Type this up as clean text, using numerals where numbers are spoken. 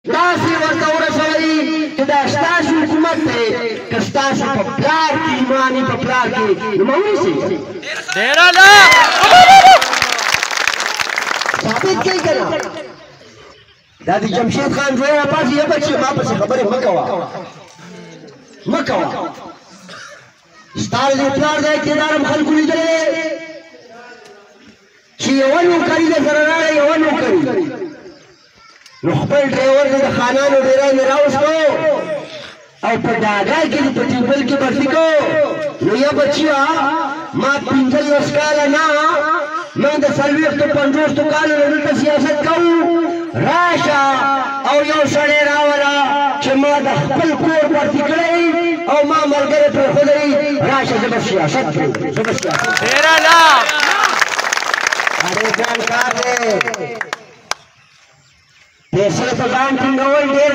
تاسې ورته ورسوئ چې دا ستاسو حکومت دی که ستاسو په پلار کې ایمان په پلار کې نو مه ونیسئ ډېره نه ثابت کوي که نه دا د جمشید خان زوی راپاڅي یا بچې ما پسې خبرې مه کوه مه کوه ستا د پلار د اقتدار هم خلکو لیدلی چې یوه نوکري درسره راغی یوه نوکري نو خپل ډرایور دې د خانانو ډیری مې راوستو او په ډاګای کې په ټیوبل کې بسي کو نو یا بچیا ما 15 کاله نه موږ د 40-50 کالو دلته سیاست کوو راشه او یو سړی راوله چې ما د خپل کور پرتې کړی او ما ملګری پرېښودی راشه زه به سیاست کوم زه به سیاست ډېره نه ډېر ګران کار دی پیسې په ځان ټینګول ډېر